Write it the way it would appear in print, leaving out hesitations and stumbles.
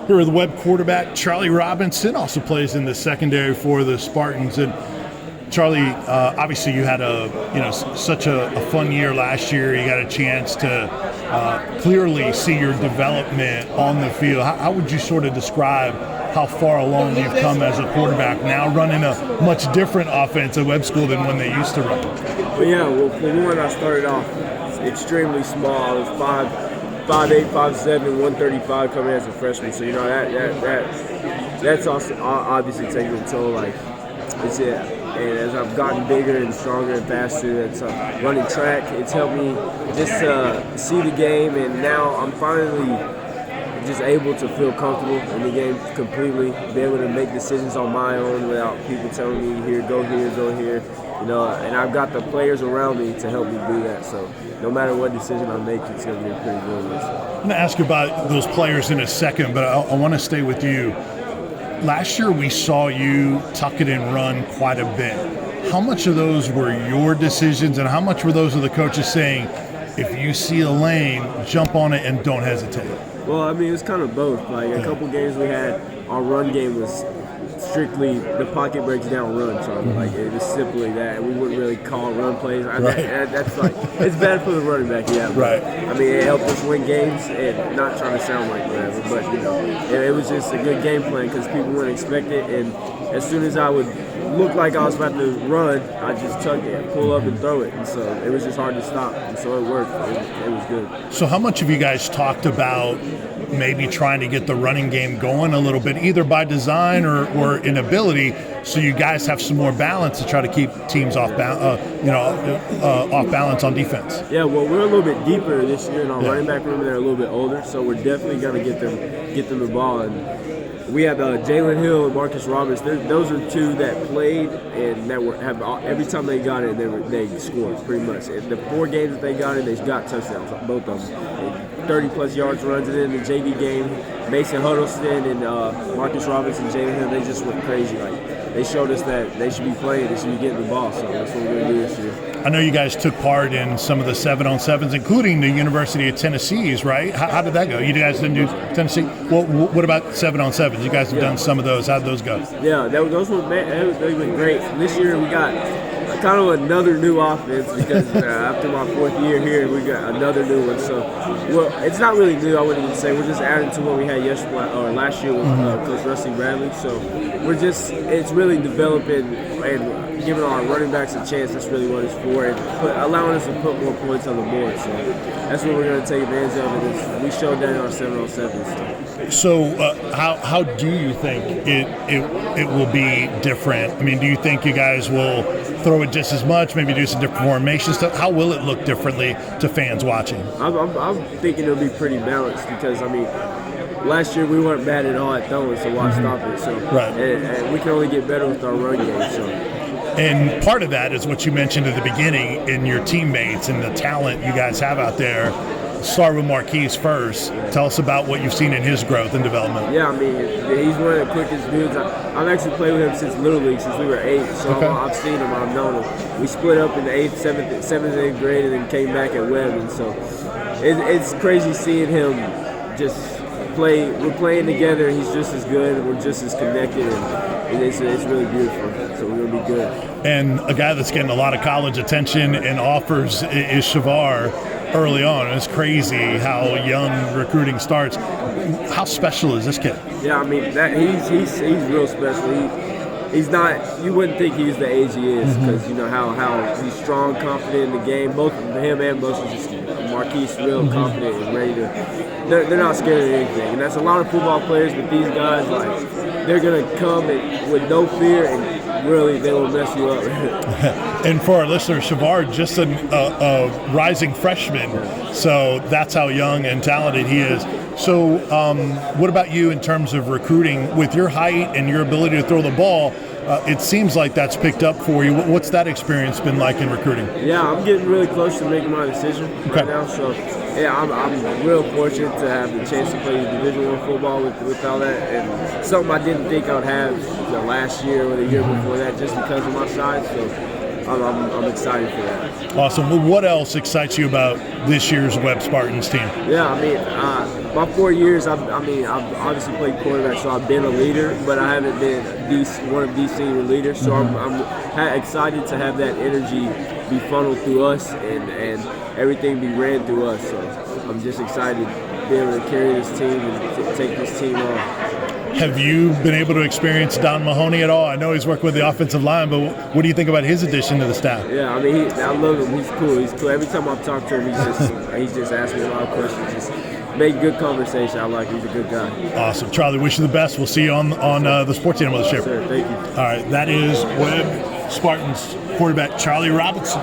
Here with Webb quarterback Charlie Robinson, also plays in the secondary for the Spartans. And Charlie, obviously you had such a fun year last year. You got a chance to clearly see your development on the field. How would you sort of describe how far along you've come as a quarterback now, running a much different offense at Webb School than when they used to run? Well, for one, I started off extremely small. I was 5'8", 5'7", 135 coming as a freshman. So that's also obviously taking a toll. And as I've gotten bigger and stronger and faster, it's running track. It's helped me just see the game, and now I'm finally just able to feel comfortable in the game completely, be able to make decisions on my own without people telling me go here. And I've got the players around me to help me do that. So no matter what decision I make, it's going to be pretty good. I'm going to ask you about those players in a second, but I want to stay with you. Last year we saw you tuck it and run quite a bit. How much of those were your decisions, and how much were those of the coaches saying, if you see a lane, jump on it and don't hesitate? Well, I mean, it's kind of both. A couple games we had, our run game was strictly the pocket breaks down run. So it was simply that. We wouldn't really call run plays. That's it's bad for the running back, yeah. Right. I mean, it helped us win games, and not trying to sound like whatever, but it was just a good game plan because people wouldn't expect it. And as soon as I would look like I was about to run, I just tuck it, pull up and throw it. And so it was just hard to stop. And so it worked. It was good. So how much have you guys talked about maybe trying to get the running game going a little bit, either by design or inability, so you guys have some more balance to try to keep teams off balance on defense? Yeah, well, we're a little bit deeper this year in our running back room. They're a little bit older, so we're definitely going to get them the ball. And we had Jalen Hill and Marcus Roberts. Those are two that played and that every time they got it, they scored pretty much. The 4 games that they got it, they got touchdowns, both of them. 30-plus yards runs. And then the JV game, Mason Huddleston and Marcus Roberts and Jalen Hill, they just went crazy. They showed us that they should be playing, they should be getting the ball. So that's what we're going to do this year. I know you guys took part in some of the 7-on-7s, including the University of Tennessee's, right? How did that go? You guys didn't do Tennessee? Well, what about 7-on-7s? You guys have done some of those. How did those go? Yeah, those were great. This year we got kind of another new offense because after my 4th year here, we got another new one. So, it's not really new, I wouldn't even say. We're just adding to what we had last year with Coach Rusty Bradley. So it's really developing and giving our running backs a chance. That's really what it's for, and allowing us to put more points on the board. So that's what we're going to take advantage of. And we showed that in our 7-on-7s. So how do you think it will be different? I mean, do you think you guys will throw it just as much, maybe do some different formation stuff? How will it look differently to fans watching? I'm thinking it'll be pretty balanced because, I mean, last year we weren't bad at all at throwing, so why stop it? So, right. And we can only get better with our run game. So. And part of that is what you mentioned at the beginning in your teammates and the talent you guys have out there. Start with Marquise first. Tell us about what you've seen in his growth and development. Yeah, I mean, he's one of the quickest dudes. I've actually played with him since Little League, since we were 8. So okay. I've seen him, I've known him. We split up in the 7th, 8th grade and then came back at Webb. And so it's crazy seeing him just play. We're playing together, and he's just as good, and we're just as connected, and it's really beautiful. So we're going to be good. And a guy that's getting a lot of college attention and offers is Shavar early on. It's crazy how young recruiting starts. How special is this kid? Yeah, I mean, he's real special. He's not. You wouldn't think he's the age he is because you know how he's strong, confident in the game. Both him and Marquise real confident and ready to. They're not scared of anything, and that's a lot of football players. But these guys, they're gonna come with no fear, and really they will mess you up. And for our listeners, Shavar just a rising freshman, so that's how young and talented he is. So what about you in terms of recruiting? With your height and your ability to throw the ball, it seems like that's picked up for you. What's that experience been like in recruiting? Yeah, I'm getting really close to making my decision right now. So, yeah, I'm real fortunate to have the chance to play Division I football with all that. And something I didn't think I would have last year or the year before that just because of my size. So I'm excited for that. Awesome. Well, what else excites you about this year's Webb Spartans team? Yeah, I mean, my 4 years, I've obviously played quarterback, so I've been a leader, but I haven't been one of these senior leaders. So I'm excited to have that energy be funneled through us and everything be ran through us. So I'm just excited to be able to carry this team and to take this team on. Have you been able to experience Don Mahoney at all? I know he's worked with the offensive line, but what do you think about his addition to the staff? Yeah, I mean, I love him. He's cool. He's cool. Every time I've talked to him, he's just asking me a lot of questions. Just make good conversation. I like him. He's a good guy. Awesome. Charlie, wish you the best. We'll see you on the Sports Animal Mothership. Sure, thank you. All right, that is Webb Spartans quarterback Charlie Robinson.